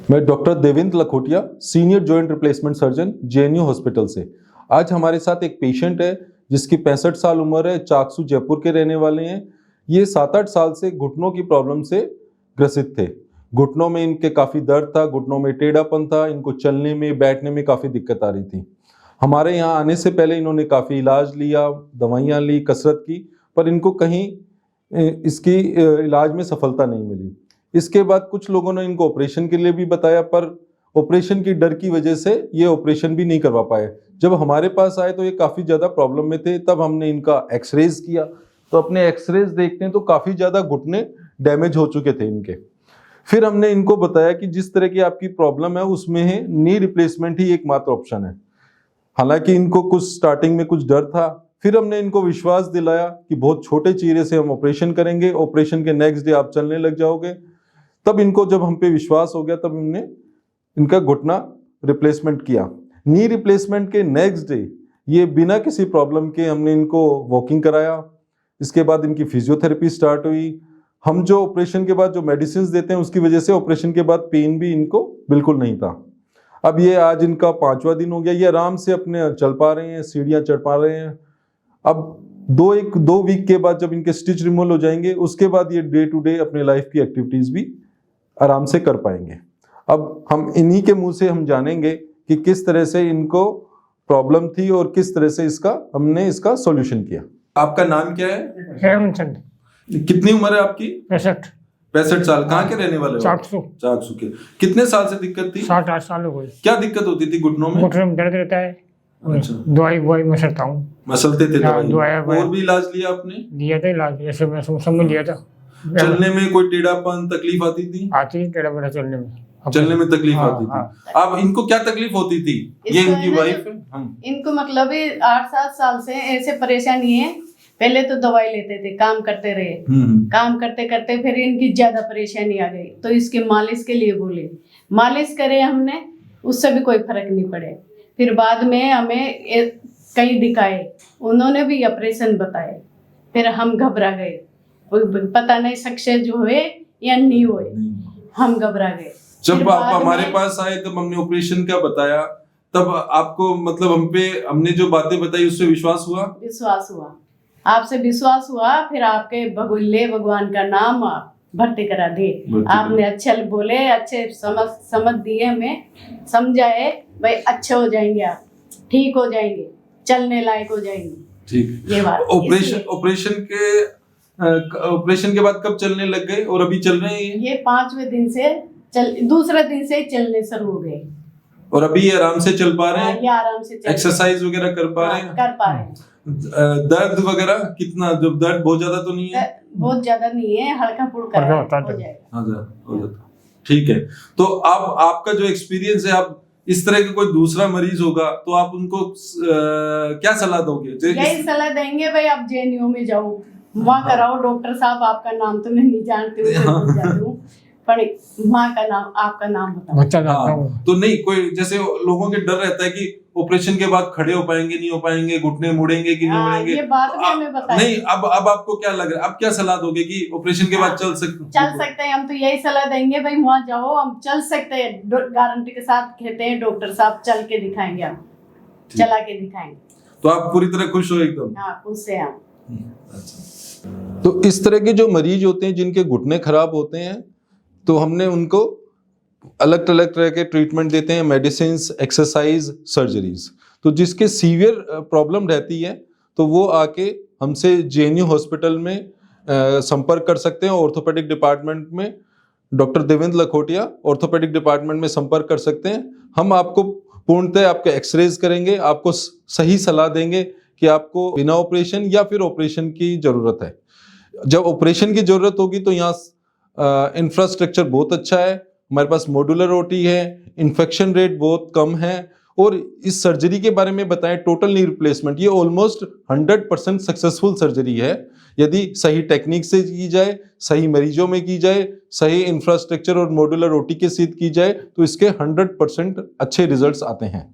मैं doctor Devendra Lakhotia, senior joint replacement surgeon, JNU hospital से। आज हमारे साथ एक पेशेंट है जिसकी 65 साल उम्र है, चाकसू जयपुर के रहने वाले हैं। ये 7-8 साल से घुटनों की प्रॉब्लम से ग्रसित थे। घुटनों में इनके काफ़ी दर्द था, घुटनों में टेढ़ापन था, इनको चलने में बैठने में काफ़ी दिक्कत आ रही थी। हमारे यहाँ आने से पहले इन्होंने काफ़ी इलाज लिया, दवाइयाँ ली, कसरत की, पर इनको कहीं इसकी इलाज में सफलता नहीं मिली। इसके बाद कुछ लोगों ने इनको ऑपरेशन के लिए भी बताया, पर ऑपरेशन की डर की वजह से ये ऑपरेशन भी नहीं करवा पाए। जब हमारे पास आए तो ये काफ़ी ज़्यादा प्रॉब्लम में थे। तब हमने इनका एक्सरेज किया तो अपने एक्सरेज देखते हैं तो काफ़ी ज़्यादा घुटने डैमेज हो चुके थे इनके। फिर हमने इनको बताया कि जिस तरह की आपकी प्रॉब्लम है उसमें है नी रिप्लेसमेंट ही एकमात्र ऑप्शन है। हालांकि इनको कुछ स्टार्टिंग में कुछ डर था, फिर हमने इनको विश्वास दिलाया कि बहुत छोटे चीरे से हम ऑपरेशन करेंगे, ऑपरेशन के नेक्स्ट डे आप चलने लग जाओगे। तब इनको जब हम पे विश्वास हो गया तब हमने इनका घुटना रिप्लेसमेंट किया। नी रिप्लेसमेंट के नेक्स्ट डे ये बिना किसी प्रॉब्लम के हमने इनको वॉकिंग कराया। इसके बाद इनकी फिजियोथेरेपी स्टार्ट हुई। हम जो ऑपरेशन के बाद जो मेडिसिन देते हैं उसकी वजह से ऑपरेशन के बाद पेन भी इनको बिल्कुल नहीं था। अब ये आज इनका 5वां दिन हो गया, ये आराम से अपने चल पा रहे हैं, सीढ़ियाँ चढ़ पा रहे हैं। अब दो वीक के बाद जब इनके स्टिच रिमूवल हो जाएंगे उसके बाद ये डे टू डे अपने लाइफ की एक्टिविटीज भी आराम से कर पाएंगे। अब हम इन्हीं के मुंह से हम जानेंगे कि किस तरह से इनको प्रॉब्लम थी और किस तरह से हमने इसका सॉल्यूशन किया। आपका नाम क्या है? हेमचंद। कितनी उम्र है आपकी? 65 साल। कहाँ के रहने वाले हो? चाकसू के। कितने साल से दिक्कत थी? 7-8 साल हो गए। क्या दिक्कत होती थी घुटनों में? घुटनों में दर्द रहता है। अच्छा। दवाई मसलता हूँ। मसलते थे दवाई? और भी इलाज लिया आपने? लिया था इलाज, ऐसे मैं समझ लिया था। चलने में कोई टेढ़ापन तकलीफ आती थी? आती है टेढ़ा बेढ़ा चलने में तकलीफ आती थी। अब इनको क्या तकलीफ होती थी? ये इनकी वाइफ है। इनको मतलब 8-7 साल से ऐसे परेशानी है। पहले तो दवाई लेते थे, काम करते रहे, काम करते करते फिर इनकी ज्यादा परेशानी आ गई तो इसके मालिश के लिए बोले। मालिश करे हमने, उससे भी कोई फर्क नहीं पड़े। फिर बाद में हमें कहीं दिखाए, उन्होंने भी ऑपरेशन बताए। फिर हम घबरा गए, पता नहीं सक्सेस हुए या नहीं हुए, हम घबरा गए। जब आप हमारे पास आए तब हमने ऑपरेशन का बताया, तब आपको मतलब हमने जो बातें बताई उससे विश्वास हुआ? विश्वास हुआ, आपसे विश्वास हुआ। फिर आपके भगवान का नाम भर्ती करा दिए। आपने अच्छे बोले, अच्छे समझ दिए, हमें समझाए भाई अच्छे हो जाएंगे, आप ठीक हो जाएंगे, चलने लायक हो जाएंगे। ठीक। ये बात ऑपरेशन के बाद कब चलने लग गए और अभी चल रहे हैं? ये 5वें दिन से दूसरे दिन से चलने शुरू हो गए और अभी ये आराम से चल पा रहे हैं? ये आराम से एक्सरसाइज वगैरह कर पा रहे हैं? कर पा रहे हैं। दर्द वगैरह कितना? जब दर्द बहुत ज्यादा तो नहीं है? बहुत ज्यादा नहीं है, हल्का फुल्का हो जाएगा। ठीक है। तो अब आपका जो एक्सपीरियंस है, आप इस तरह का कोई दूसरा मरीज होगा तो आप उनको क्या सलाह दोगे? यही सलाह देंगे भाई आप जेएनयू में जाओ, वहाँ कराओ। डॉक्टर साहब आपका नाम तो मैं नहीं जानती हूँ पर माँ का नाम, आपका नाम बताओ। तो नहीं, कोई जैसे लोगों के डर रहता है कि ऑपरेशन के बाद खड़े हो पाएंगे नहीं हो पाएंगे, घुटने मुड़ेंगे कि नहीं मुड़ेंगे, ये बात भी हमें बताइए। नहीं, अब आपको क्या लग रहा है? अब क्या सलाह दोगे कि ऑपरेशन के बाद चल सकते हैं? हम तो यही सलाह देंगे भाई वहाँ जाओ, हम चल सकते हैं, गारंटी के साथ कहते हैं डॉक्टर साहब, चल के दिखाएंगे, आप चला के दिखाएंगे। तो आप पूरी तरह खुश हो एकदम? हाँ, खुश है हम। अच्छा। तो इस तरह के जो मरीज होते हैं जिनके घुटने खराब होते हैं, तो हमने उनको अलग तरह के ट्रीटमेंट देते हैं, मेडिसिन, एक्सरसाइज, सर्जरीज। तो जिसके सीवियर प्रॉब्लम रहती है तो वो आके हमसे जेएनयू हॉस्पिटल में संपर्क कर सकते हैं। ऑर्थोपेडिक डिपार्टमेंट में doctor Devendra Lakhotia orthopaedic department में संपर्क कर सकते हैं। हम आपको पूर्णतः आपके एक्सरेज करेंगे, आपको सही सलाह देंगे कि आपको बिना ऑपरेशन या फिर ऑपरेशन की जरूरत है। जब ऑपरेशन की जरूरत होगी तो यहाँ इंफ्रास्ट्रक्चर बहुत अच्छा है, हमारे पास मॉड्यूलर ओटी है, इन्फेक्शन रेट बहुत कम है। और इस सर्जरी के बारे में बताएं, टोटल नी रिप्लेसमेंट, ये ऑलमोस्ट 100% सक्सेसफुल सर्जरी है। यदि सही टेक्निक से की जाए, सही मरीजों में की जाए, सही इंफ्रास्ट्रक्चर और मॉड्यूलर ओटी के साथ की जाए तो इसके 100% अच्छे रिजल्ट्स आते हैं।